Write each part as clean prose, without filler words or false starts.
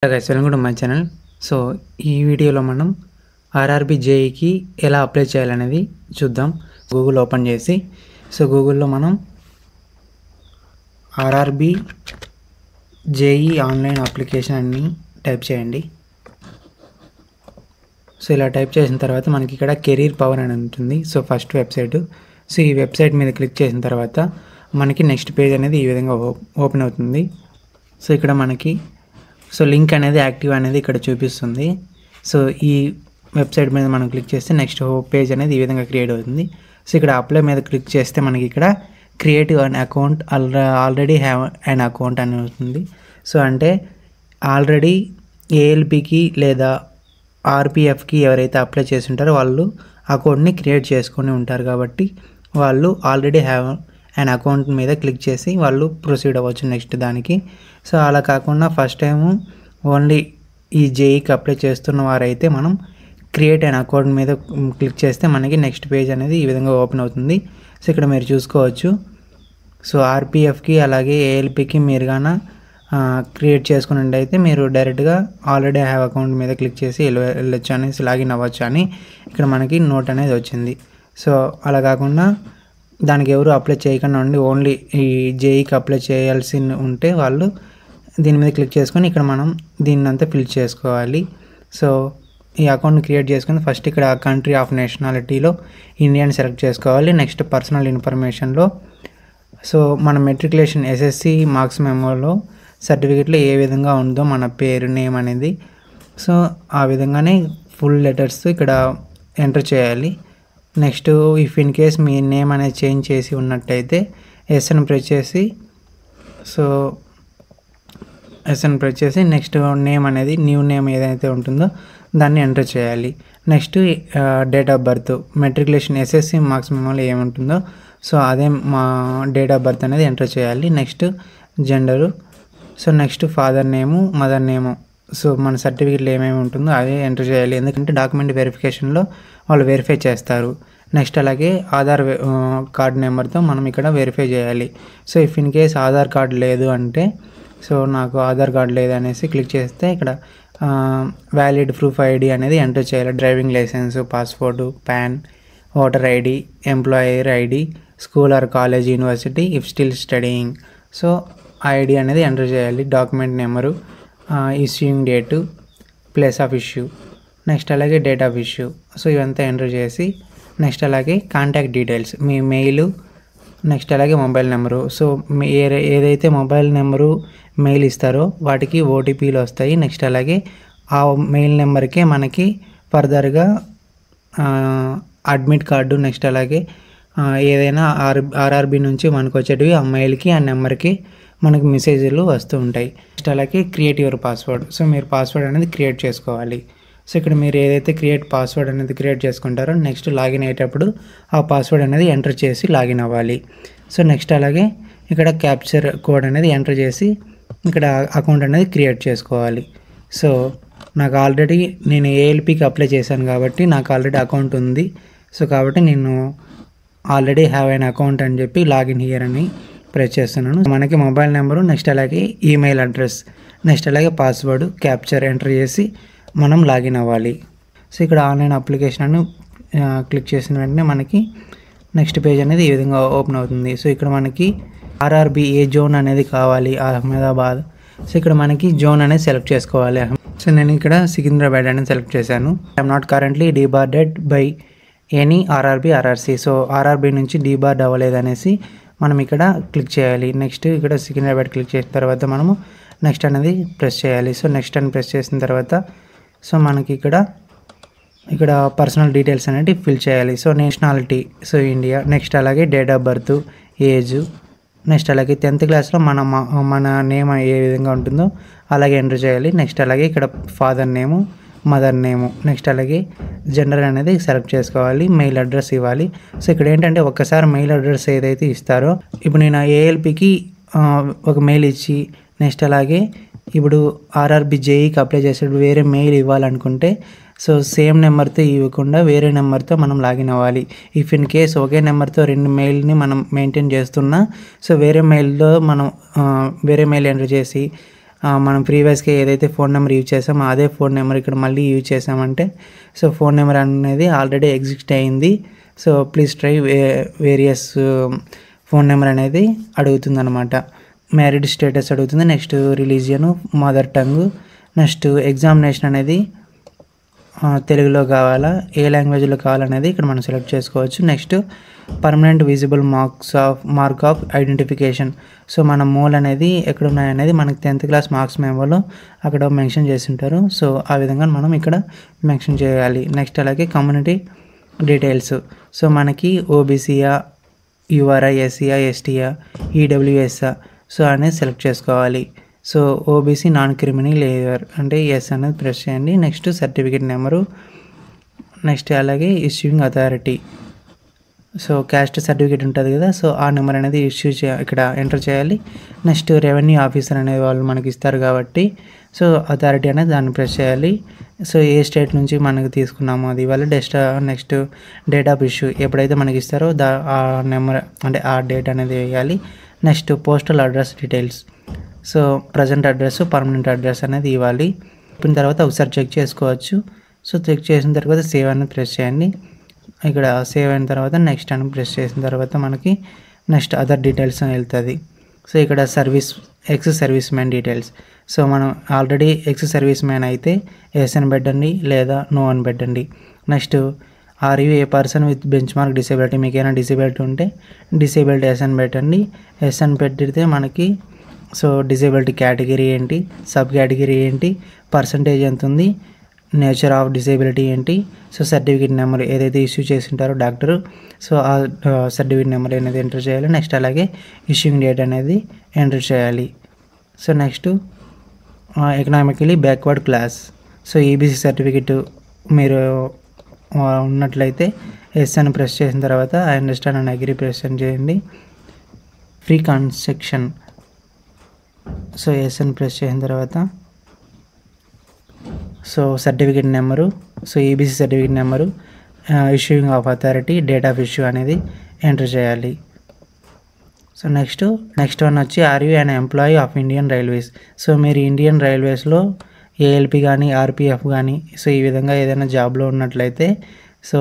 Guys welcome to my channel. So ఈ వీడియోలో మనం ఆర్ఆర్బి జేఈకి ఎలా అప్లై చేయాలనేది చూద్దాం. గూగుల్ ఓపెన్ చేసి గూగుల్లో మనం ఆర్ఆర్బి జేఈ ఆన్లైన్ అప్లికేషన్ అని టైప్ చేయండి. ఇలా టైప్ చేసిన తర్వాత మనకి ఇక్కడ కెరీర్ పవర్ అని ఉంటుంది. First website. ఈ వెబ్సైట్ మీద క్లిక్ చేసిన తర్వాత మనకి నెక్స్ట్ పేజ్ అనేది ఈ విధంగా ఓపెన్ అవుతుంది. ఇక్కడ మనకి లింక్ అనేది యాక్టివ్ అనేది ఇక్కడ చూపిస్తుంది. ఈ వెబ్సైట్ మీద మనం క్లిక్ చేస్తే నెక్స్ట్ పేజ్ అనేది ఈ విధంగా క్రియేట్ అవుతుంది. ఇక్కడ అప్లై మీద క్లిక్ చేస్తే మనకి ఇక్కడ create an account already have an account అని అవుతుంది. అంటే ఆల్రెడీ ఏఎల్పికి లేదా ఆర్పిఎఫ్కి ఎవరైతే అప్లై చేసి ఉంటారో వాళ్ళు అకౌంట్ని క్రియేట్ చేసుకొని ఉంటారు కాబట్టి వాళ్ళు ఆల్రెడీ హ్యావ్ అండ్ అకౌంట్ మీద క్లిక్ చేసి వాళ్ళు ప్రొసీడ్ అవ్వచ్చు నెక్స్ట్ దానికి. అలా కాకుండా ఫస్ట్ టైము ఓన్లీ ఈ జేఈకి అప్లై చేస్తున్న వారైతే మనం క్రియేట్ అండ్ అకౌంట్ మీద క్లిక్ చేస్తే మనకి నెక్స్ట్ పేజ్ అనేది ఈ విధంగా ఓపెన్ అవుతుంది. ఇక్కడ మీరు చూసుకోవచ్చు. ఆర్పిఎఫ్కి అలాగే ఏఎల్పికి మీరు గాన క్రియేట్ చేసుకున్నట్టయితే మీరు డైరెక్ట్గా ఆల్రెడీ హ్యావ్ అకౌంట్ మీద క్లిక్ చేసి వెళ్ళొచ్చు అనేసి లాగిన్ అవ్వచ్చు అని ఇక్కడ మనకి నోట్ అనేది వచ్చింది. అలా కాకుండా దానికి ఎవరు అప్లై చేయకుండా ఉండి ఓన్లీ ఈ జేఈకి అప్లై చేయాల్సి ఉంటే వాళ్ళు దీని మీద క్లిక్ చేసుకొని ఇక్కడ మనం దీన్ని అంతా ఫిల్ చేసుకోవాలి. ఈ అకౌంట్ క్రియేట్ చేసుకుని ఫస్ట్ ఇక్కడ కంట్రీ ఆఫ్ నేషనాలిటీలో ఇండియన్ సెలెక్ట్ చేసుకోవాలి. నెక్స్ట్ పర్సనల్ ఇన్ఫర్మేషన్లో మన మెట్రికులేషన్ ఎస్ఎస్సి మార్క్స్ మెమోలో సర్టిఫికేట్లో ఏ విధంగా ఉందో మన పేరు నేమ్ అనేది ఆ విధంగానే ఫుల్ లెటర్స్ ఇక్కడ ఎంటర్ చేయాలి. నెక్స్ట్ ఇఫ్ ఇన్ కేస్ మీ నేమ్ అనేది చేంజ్ చేసి ఉన్నట్టయితే ఎస్ అని ప్రెస్ చేసి నెక్స్ట్ నేమ్ అనేది న్యూ నేమ్ ఏదైతే ఉంటుందో దాన్ని ఎంటర్ చేయాలి. Next date of birth matriculation SSC marks మెమోలో ఏముంటుందో అదే మా డేట్ ఆఫ్ బర్త్ అనేది ఎంటర్ చేయాలి. Next gender. Next father name mother name మన సర్టిఫికేట్లో ఏమేమి ఉంటుందో అదే ఎంటర్ చేయాలి. ఎందుకంటే డాక్యుమెంట్ వెరిఫికేషన్లో వాళ్ళు వెరిఫై చేస్తారు. నెక్స్ట్ అలాగే ఆధార్ కార్డ్ నెంబర్తో మనం ఇక్కడ వెరిఫై చేయాలి. If in case Aadhaar card లేదు అంటే నాకు ఆధార్ కార్డ్ లేదు అనేసి క్లిక్ చేస్తే ఇక్కడ వ్యాలిడ్ ప్రూఫ్ ఐడి అనేది ఎంటర్ చేయాలి. Driving license, passport, PAN, voter ID, employer ID, school or college, university if still studying ID అనేది ఎంటర్ చేయాలి. Document number, issuing date, place of issue, next అలాగే date of issue ఇవంతా enter చేసి next అలాగే contact details మీ mail, next అలాగే mobile number. ఏదైతే mobile number mail ఇస్తారో వాటికి ఓటీపీలు వస్తాయి. నెక్స్ట్ అలాగే ఆ మెయిల్ నెంబర్కే మనకి ఫర్దర్గా అడ్మిట్ కార్డు, నెక్స్ట్ అలాగే ఏదైనా ఆర్ఆర్బి నుంచి మనకు వచ్చేటివి ఆ మెయిల్కి ఆ నెంబర్కి మనకు మెసేజ్లు వస్తూ ఉంటాయి. నెక్స్ట్ అలాగే క్రియేట్ యువర్ పాస్వర్డ్. మీరు పాస్వర్డ్ అనేది క్రియేట్ చేసుకోవాలి. ఇక్కడ మీరు ఏదైతే పాస్వర్డ్ అనేది క్రియేట్ చేసుకుంటారో నెక్స్ట్ లాగిన్ అయ్యేటప్పుడు ఆ పాస్వర్డ్ అనేది ఎంటర్ చేసి లాగిన్ అవ్వాలి. నెక్స్ట్ అలాగే ఇక్కడ క్యాప్చర్ కోడ్ అనేది ఎంటర్ చేసి ఇక్కడ అకౌంట్ అనేది క్రియేట్ చేసుకోవాలి. నాకు ఆల్రెడీ నేను ఏఎల్పికి అప్లై చేశాను కాబట్టి నాకు ఆల్రెడీ అకౌంట్ ఉంది. కాబట్టి నేను ఆల్రెడీ హ్యావ్ అన్ అకౌంట్ అని చెప్పి లాగిన్ హియర్ అని ప్రెస్ చేస్తున్నాను. మనకి మొబైల్ నెంబరు, నెక్స్ట్ అలాగే ఈమెయిల్ అడ్రస్, నెక్స్ట్ అలాగే పాస్వర్డ్ క్యాప్చర్ ఎంటర్ చేసి మనం లాగిన్ అవ్వాలి. ఇక్కడ ఆన్లైన్ అప్లికేషన్ అని క్లిక్ చేసిన వెంటనే మనకి నెక్స్ట్ పేజ్ అనేది ఈ విధంగా ఓపెన్ అవుతుంది. ఇక్కడ మనకి ఆర్ఆర్బి ఏ జోన్ అనేది కావాలి, అహ్మదాబాద్. ఇక్కడ మనకి జోన్ అనేది సెలెక్ట్ చేసుకోవాలి. నేను ఇక్కడ సికింద్రాబాద్ అనేది సెలెక్ట్ చేశాను. I'm not currently debarred by any RRB RRC. RRB నుంచి డీబార్డ్ అవ్వలేదు అనేసి మనం ఇక్కడ క్లిక్ చేయాలి. నెక్స్ట్ ఇక్కడ సికింద్రాబాద్ క్లిక్ చేసిన తర్వాత మనము నెక్స్ట్ అనేది ప్రెస్ చేయాలి. నెక్స్ట్ అని ప్రెస్ చేసిన తర్వాత మనకి ఇక్కడ పర్సనల్ డీటెయిల్స్ అనేవి ఫిల్ చేయాలి. నేషనాలిటీ ఇండియా, నెక్స్ట్ అలాగే date of birth, age, next అలాగే 10th క్లాస్లో మన నేమ్ ఏ విధంగా ఉంటుందో అలాగే ఎంటర్ చేయాలి. నెక్స్ట్ అలాగే ఇక్కడ ఫాదర్ నేము, మదర్ నేము, నెక్స్ట్ అలాగే జెండర్ అనేది సెలెక్ట్ చేసుకోవాలి. మెయిల్ అడ్రస్ ఇవ్వాలి. ఇక్కడ ఏంటంటే ఒక్కసారి మెయిల్ అడ్రస్ ఏదైతే ఇస్తారో ఇప్పుడు నేను ఏఎల్పికి ఒక మెయిల్ ఇచ్చి నెక్స్ట్ అలాగే ఇప్పుడు ఆర్ఆర్బి జేఈకి అప్లై చేసేటప్పుడు వేరే మెయిల్ ఇవ్వాలనుకుంటే సేమ్ నెంబర్తో ఇవ్వకుండా వేరే నెంబర్తో మనం లాగిన్ అవ్వాలి. ఇఫ్ ఇన్ కేస్ ఒకే నెంబర్తో 2 మెయిల్ని మనం మెయింటైన్ చేస్తున్నా వేరే మెయిల్లో మనం వేరే మెయిల్ ఎంటర్ చేసి మనం ప్రీవియస్గా ఏదైతే ఫోన్ నెంబర్ యూజ్ చేసామో అదే ఫోన్ నెంబర్ ఇక్కడ మళ్ళీ యూజ్ చేసామంటే సో ఫోన్ నెంబర్ అనేది ఆల్రెడీ ఎగ్జిస్ట్ అయింది. So please try various phone number అనేది అడుగుతుంది అనమాట. మ్యారీడ్ స్టేటస్ అడుగుతుంది. Next religion, mother tongue. Next examination అనేది తెలుగులో కావాలా, ఏ లాంగ్వేజ్లో కావాలనేది ఇక్కడ మనం సెలెక్ట్ చేసుకోవచ్చు. Next permanent visible mark of identification. So మన మోల్ అనేది ఎక్కడ ఉన్నాయనేది మనకి 10th క్లాస్ మార్క్స్ మెమోలో అక్కడ మెన్షన్ చేసి ఉంటారు. సో ఆ విధంగా మనం ఇక్కడ మెన్షన్ చేయాలి. నెక్స్ట్ అలాగే కమ్యూనిటీ డీటెయిల్స్. సో మనకి ఓబీసీయా, యూఆర్ఐ, ఎస్సీయా, ఎస్టీయా, ఈడబ్ల్యూఎస్ఆ సో అనేది సెలెక్ట్ చేసుకోవాలి. So OBC non criminal layer అంటే ఎస్ అనేది ప్రెస్ చేయండి. Next certificate number. నెక్స్ట్ అలాగే issuing authority. So caste certificate ఉంటుంది కదా, సో ఆ నెంబర్ అనేది ఇక్కడ ఎంటర్ చేయాలి. నెక్స్ట్ రెవెన్యూ ఆఫీసర్ అనేది వాళ్ళు మనకి ఇస్తారు కాబట్టి సో అథారిటీ అనేది దాన్ని ప్రెస్ చేయాలి. సో ఏ స్టేట్ నుంచి మనకు తీసుకున్నామో అది ఇవ్వాలి. నెక్స్ట్ డేట్ ఆఫ్ ఇష్యూ ఎప్పుడైతే మనకి ఇస్తారో ఆ నెంబర్ అంటే ఆ డేట్ అనేది వేయాలి. Next postal address details. So present address, permanent address అనేది ఇవ్వాలి. ఇప్పిన తర్వాత ఒకసారి చెక్ చేసుకోవచ్చు. సో చెక్ చేసిన తర్వాత సేవ్ అనేది ప్రెస్ చేయండి. ఇక్కడ సేవ్ అయిన తర్వాత నెక్స్ట్ అని ప్రెస్ చేసిన తర్వాత మనకి నెక్స్ట్ అదర్ డీటెయిల్స్ అని వెళ్తుంది. సో ఇక్కడ ex serviceman details. So మనం ఆల్రెడీ ఎక్స్ సర్వీస్ మ్యాన్ అయితే ఎస్ అని పెట్టండి లేదా నో అని పెట్టండి. Next are you a person with benchmark disability. మీకు ఏమైనా డిసేబిలిటీ ఉంటే డిసేబిలిటీ ఎస్ అని పెట్టండి. ఎస్ అని పెట్టితే మనకి సో డిసేబిలిటీ కేటగిరీ ఏంటి, సబ్ కేటగిరీ ఏంటి, పర్సంటేజ్ ఎంత ఉంది, నేచర్ ఆఫ్ డిసేబిలిటీ ఏంటి, సో సర్టిఫికేట్ నెంబర్ ఏదైతే ఇష్యూ చేసింటారో డాక్టరు సో ఆ సర్టిఫికేట్ నెంబర్ అనేది ఎంటర్ చేయాలి. నెక్స్ట్ అలాగే ఇష్యూయింగ్ డేట్ అనేది ఎంటర్ చేయాలి. So next economically backward class. So EBC certificate మీరు ఉన్నట్లయితే ఎస్ అని ప్రెస్ చేసిన తర్వాత I understand and agree press చేయండి. Free concession. సో ఎస్ అని ప్రెస్ చేసిన తర్వాత so certificate number, so EBC certificate number, issuing of authority, date of issue అనేది ఎంటర్ చేయాలి. సో నెక్స్ట్ వన్ వచ్చి are you an employee of Indian railways. So మీరు Indian రైల్వేస్లో ALP కానీ RPF కానీ సో ఈ విధంగా ఏదైనా జాబ్లో ఉన్నట్లయితే సో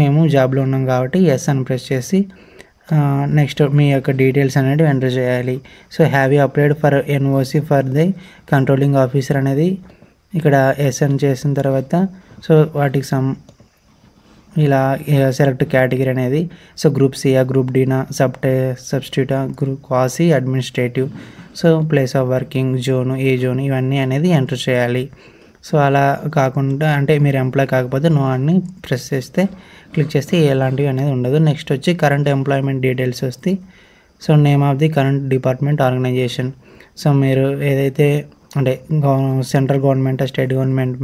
మేము జాబ్లో ఉన్నాం కాబట్టి ఎస్ అని ప్రెస్ చేసి నెక్స్ట్ మీ యొక్క డీటెయిల్స్ అనేది ఎంటర్ చేయాలి. So have you applied for NOC for the controlling officer అనేది ఇక్కడ ఎస్ అని చేసిన తర్వాత సో వాటికి ఇలా సెలెక్ట్ కేటగిరీ అనేది సో గ్రూప్ సియా, గ్రూప్ డీనా, సబ్స్టిట్యూటా, group quasi administrative, so place of working, zone, ఏ జోన్ ఇవన్నీ అనేది ఎంటర్ చేయాలి. సో అలా కాకుండా అంటే మీరు ఎంప్లాయ్ కాకపోతే నో అని క్లిక్ చేస్తే ఎలాంటివి అనేది ఉండదు. నెక్స్ట్ వచ్చి కరెంట్ ఎంప్లాయ్మెంట్ డీటెయిల్స్ వస్తే so name of the current department organization. So మీరు ఏదైతే అంటే central government, state government,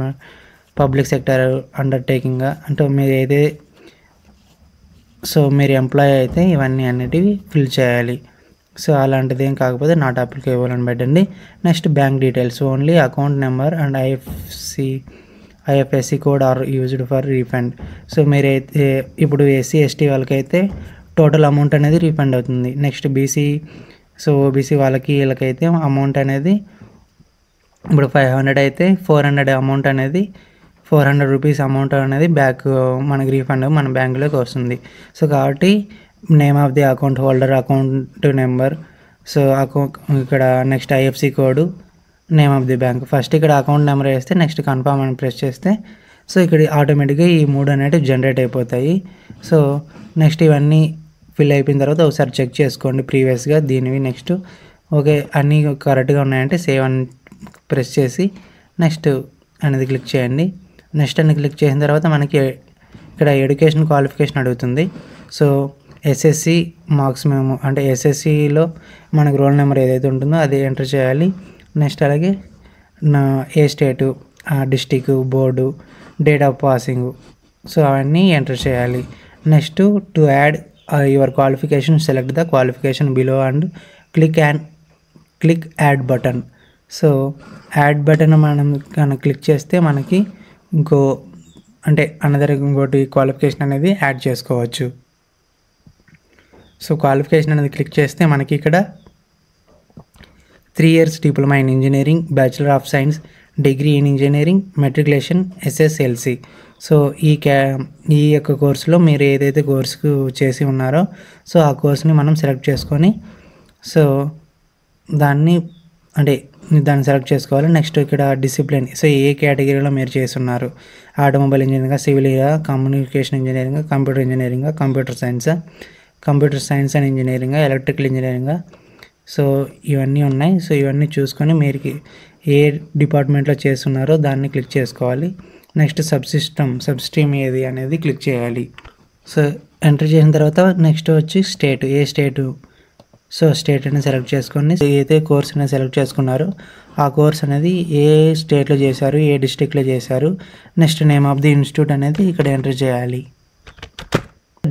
public sector undertaking అంటే మీరు ఎంప్లాయ్ అయితే ఇవన్నీ అన్నిటివి ఫిల్ చేయాలి. సో అలాంటిది ఏం కాకపోతే నాట్ అప్లికేబుల్ అని పెట్టండి. Next bank details. Only account number and IFSC code are used for refund. So మీరైతే ఇప్పుడు ఎస్సీ ఎస్టీ వాళ్ళకైతే టోటల్ అమౌంట్ అనేది రీఫండ్ అవుతుంది. నెక్స్ట్ బీసీ సో ఓబీసీ వీళ్ళకైతే అమౌంట్ అనేది ఇప్పుడు 500 అయితే 400 అమౌంట్ అనేది 400 రూపీస్ అమౌంట్ అనేది బ్యాక్ మనకి రీఫండ్ మన బ్యాంకులోకి వస్తుంది. సో కాబట్టి name of the account holder, account number, so ఇక్కడ next IFSC code, name of the bank. First ఇక్కడ అకౌంట్ నెంబర్ వేస్తే నెక్స్ట్ కన్ఫర్మ్ అని ప్రెస్ చేస్తే సో ఇక్కడ ఆటోమేటిక్గా ఈ 3 అనేటివి జనరేట్ అయిపోతాయి. సో నెక్స్ట్ ఇవన్నీ ఫిల్ అయిపోయిన తర్వాత ఒకసారి చెక్ చేసుకోండి ప్రీవియస్గా దీనివి. నెక్స్ట్ ఓకే అన్నీ కరెక్ట్గా ఉన్నాయంటే సేవ్ అని ప్రెస్ చేసి నెక్స్ట్ అనేది క్లిక్ చేయండి. నెక్స్ట్ అని క్లిక్ చేసిన తర్వాత మనకి ఇక్కడ ఎడ్యుకేషన్ క్వాలిఫికేషన్ అడుగుతుంది. సో ఎస్ఎస్సి మార్క్స్ మేము అంటే ఎస్ఎస్సిలో మనకు రోల్ నెంబర్ ఏదైతే ఉంటుందో అది ఎంటర్ చేయాలి. నెక్స్ట్ అలాగే ఏ state, district, board, date of passing so అవన్నీ ఎంటర్ చేయాలి. Next to add your qualification select the qualification below and click add button. So add button మనం కనుక క్లిక్ చేస్తే మనకి ఇంకోటి క్వాలిఫికేషన్ అనేది యాడ్ చేసుకోవచ్చు. సో క్వాలిఫికేషన్ అనేది క్లిక్ చేస్తే మనకి ఇక్కడ 3 years diploma in engineering, Bachelor of Science, degree in engineering, matriculation, SSLC. So ఈ యొక్క కోర్సులో మీరు ఏదైతే కోర్సుకు చేసి ఉన్నారో సో ఆ కోర్సుని మనం సెలెక్ట్ చేసుకొని సో దాన్ని సెలెక్ట్ చేసుకోవాలి. నెక్స్ట్ ఇక్కడ డిసిప్లిన్, సో ఏ కేటగిరీలో మీరు చేస్తున్నారు, automobile engineering, civil, communication engineering, computer engineering, computer science and engineering, electrical engineering. So ఇవన్నీ ఉన్నాయి. సో ఇవన్నీ చూసుకొని మీరు ఏ డిపార్ట్మెంట్లో చేస్తున్నారో దాన్ని క్లిక్ చేసుకోవాలి. నెక్స్ట్ సబ్స్ట్రీమ్ ఏది అనేది క్లిక్ చేయాలి. సో ఎంటర్ చేసిన తర్వాత నెక్స్ట్ వచ్చి స్టేట్, ఏ స్టేటు, సో స్టేట్ అనేది సెలెక్ట్ చేసుకొని ఏదైతే కోర్స్ అనేది సెలెక్ట్ చేసుకున్నారో ఆ కోర్స్ అనేది ఏ స్టేట్లో చేశారు, ఏ డిస్ట్రిక్ట్లో చేశారు, next name of the institute అనేది ఇక్కడ ఎంటర్ చేయాలి.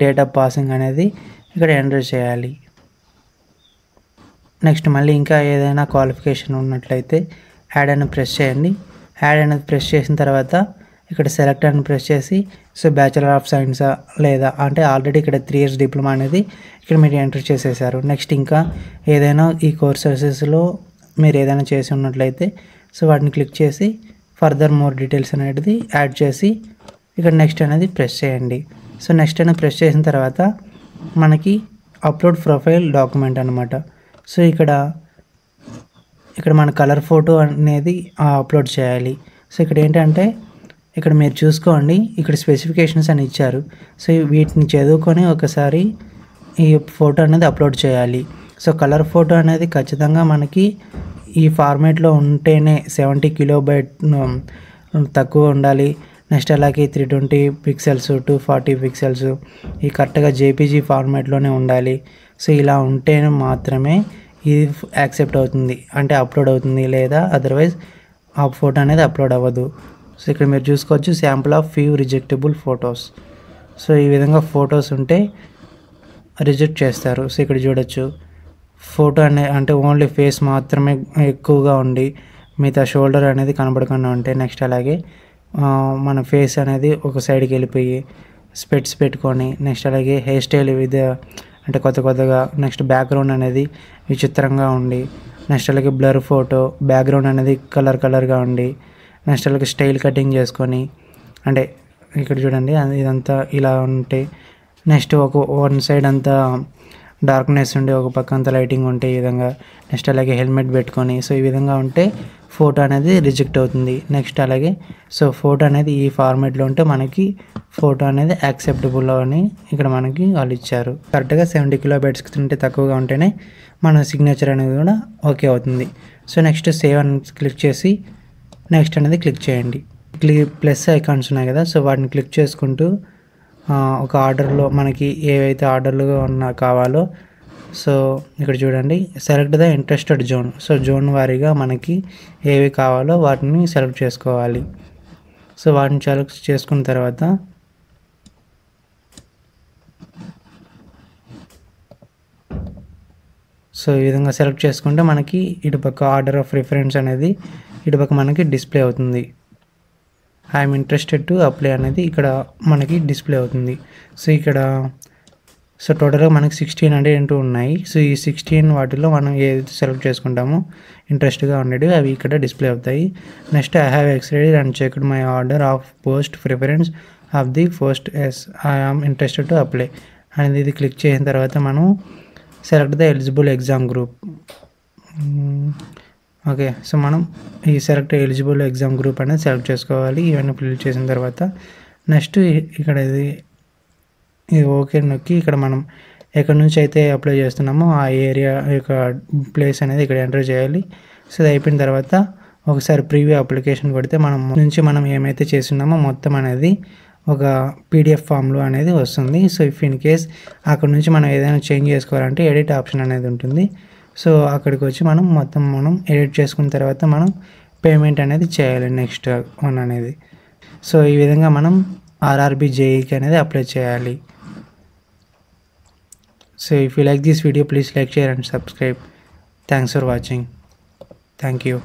డేట్ ఆఫ్ పాసింగ్ అనేది ఇక్కడ ఎంటర్ చేయాలి. నెక్స్ట్ మళ్ళీ ఇంకా ఏదైనా క్వాలిఫికేషన్ ఉన్నట్లయితే యాడ్ అని ప్రెస్ చేయండి. యాడ్ అనేది ప్రెస్ చేసిన తర్వాత ఇక్కడ సెలెక్ట్ అని ప్రెస్ చేసి సో బ్యాచిలర్ ఆఫ్ సైన్సా లేదా అంటే ఆల్రెడీ ఇక్కడ 3 years డిప్లొమా అనేది ఇక్కడ మీరు ఎంటర్ చేసేసారు. నెక్స్ట్ ఇంకా ఏదైనా ఈ కోర్సెస్లో మీరు ఏదైనా చేసి ఉన్నట్లయితే సో వాటిని క్లిక్ చేసి ఫర్దర్ మోర్ డీటెయిల్స్ అనేది యాడ్ చేసి ఇక్కడ నెక్స్ట్ అనేది ప్రెస్ చేయండి. సో నెక్స్ట్ అనేది ప్రెస్ చేసిన తర్వాత మనకి అప్లోడ్ ప్రొఫైల్ డాక్యుమెంట్ అనమాట. సో ఇక్కడ మన కలర్ ఫోటో అనేది అప్లోడ్ చేయాలి. సో ఇక్కడ ఏంటంటే ఇక్కడ మీరు చూసుకోండి, ఇక్కడ స్పెసిఫికేషన్స్ అని ఇచ్చారు. సో వీటిని చదువుకొని ఒకసారి ఈ ఫోటో అనేది అప్లోడ్ చేయాలి. సో కలర్ ఫోటో అనేది ఖచ్చితంగా మనకి ఈ ఫార్మేట్లో ఉంటేనే 70 KB తక్కువ ఉండాలి. నెక్స్ట్ అలాగే 320 పిక్సెల్స్, 240 పిక్సెల్స్ ఈ కరెక్ట్గా జేపీజీ ఫార్మేట్లోనే ఉండాలి. సో ఇలా ఉంటేనే మాత్రమే ఇది యాక్సెప్ట్ అవుతుంది, అంటే అప్లోడ్ అవుతుంది, లేదా అదర్వైజ్ ఆ ఫోటో అనేది అప్లోడ్ అవ్వదు. సో ఇక్కడ మీరు చూసుకోవచ్చు sample of few rejectable photos. So ఈ విధంగా ఫొటోస్ ఉంటే రిజెక్ట్ చేస్తారు. సో ఇక్కడ చూడొచ్చు ఫోటో అంటే ఓన్లీ ఫేస్ మాత్రమే ఎక్కువగా ఉండి మిగతా షోల్డర్ అనేది కనబడకుండా ఉంటాయి. నెక్స్ట్ అలాగే మన ఫేస్ అనేది ఒక సైడ్కి వెళ్ళిపోయి స్పెట్స్ పెట్టుకొని నెక్స్ట్ అలాగే హెయిర్ స్టైల్ అంటే కొత్తగా నెక్స్ట్ బ్యాక్గ్రౌండ్ అనేది విచిత్రంగా ఉండి నెక్స్ట్ అలాగే బ్లర్ ఫోటో, బ్యాక్గ్రౌండ్ అనేది కలర్గా ఉండి నెక్స్ట్ అలాగే స్టైల్ కటింగ్ చేసుకొని అంటే ఇక్కడ చూడండి ఇదంతా ఇలా ఉంటే నెక్స్ట్ వన్ సైడ్ అంతా డార్క్నెస్ ఉండి ఒక పక్క అంతా లైటింగ్ ఉంటే ఈ విధంగా నెక్స్ట్ అలాగే హెల్మెట్ పెట్టుకొని సో ఈ విధంగా ఉంటే ఫోటో అనేది రిజెక్ట్ అవుతుంది. నెక్స్ట్ అలాగే సో ఫోటో అనేది ఈ ఫార్మేట్లో ఉంటే మనకి ఫోటో అనేది యాక్సెప్టబుల్ అని ఇక్కడ మనకి వాళ్ళు ఇచ్చారు. కరెక్ట్గా 70 KB కంటే తక్కువగా ఉంటేనే మన సిగ్నేచర్ అనేది కూడా ఓకే అవుతుంది. సో నెక్స్ట్ సేవ్ అని క్లిక్ చేసి నెక్స్ట్ అనేది క్లిక్ చేయండి. ప్లస్ ఐకాన్స్ ఉన్నాయి కదా, సో వాటిని క్లిక్ చేసుకుంటూ ఒక ఆర్డర్లో మనకి ఏవైతే ఆర్డర్లుగా కావాలో సో ఇక్కడ చూడండి select the interested zone. So zone వారీగా మనకి ఏవి కావాలో వాటిని సెలెక్ట్ చేసుకోవాలి. సో వాటిని సెలెక్ట్ చేసుకున్న తర్వాత సో ఈ విధంగా సెలెక్ట్ చేసుకుంటే మనకి ఇటుపక్క ఆర్డర్ ఆఫ్ రిఫరెన్స్ అనేది ఇటుపక్క మనకి డిస్ప్లే అవుతుంది. ఐఎమ్ ఇంట్రెస్టెడ్ టు అప్లై అనేది ఇక్కడ మనకి డిస్ప్లే అవుతుంది. సో ఇక్కడ సో టోటల్గా మనకి 1600 ఉన్నాయి. సో ఈ 16 వాటిలో మనం ఏదైతే సెలెక్ట్ చేసుకుంటామో ఇంట్రెస్ట్గా ఉండేవి అవి ఇక్కడ డిస్ప్లే అవుతాయి. Next I have extended and checked my order of post preference of the post as I'm interested to apply అనేది ఇది క్లిక్ చేసిన తర్వాత మనం select the eligible exam group. Okay, so మనం ఈ సెలెక్ట్ ఎలిజిబుల్ ఎగ్జామ్ గ్రూప్ అనేది select చేసుకోవాలి. ఇవన్నీ ఫిల్ చేసిన తర్వాత నెక్స్ట్ ఇక్కడ ఇది ఓకే నొక్కి ఇక్కడ మనం ఎక్కడి నుంచి అయితే అప్లై చేస్తున్నామో ఆ ఏరియా యొక్క ప్లేస్ అనేది ఇక్కడ ఎంటర్ చేయాలి. సో ఇది అయిపోయిన తర్వాత ఒకసారి ప్రీవ్యూ అప్లికేషన్ కొడితే మనం ఏమైతే చేస్తున్నామో మొత్తం అనేది ఒక పీడిఎఫ్ ఫామ్లో అనేది వస్తుంది. సో ఇఫ్ ఇన్ కేస్ అక్కడ నుంచి మనం ఏదైనా చేంజ్ చేసుకోవాలంటే ఎడిట్ ఆప్షన్ అనేది ఉంటుంది. సో అక్కడికి వచ్చి మనం ఎడిట్ చేసుకున్న తర్వాత మనం పేమెంట్ అనేది చేయాలి నెక్స్ట్ వన్ అనేది. సో ఈ విధంగా మనం ఆర్ఆర్బీ జేఈకి అనేది అప్లై చేయాలి. So if you like this video, please like, share and subscribe. Thanks for watching. Thank you.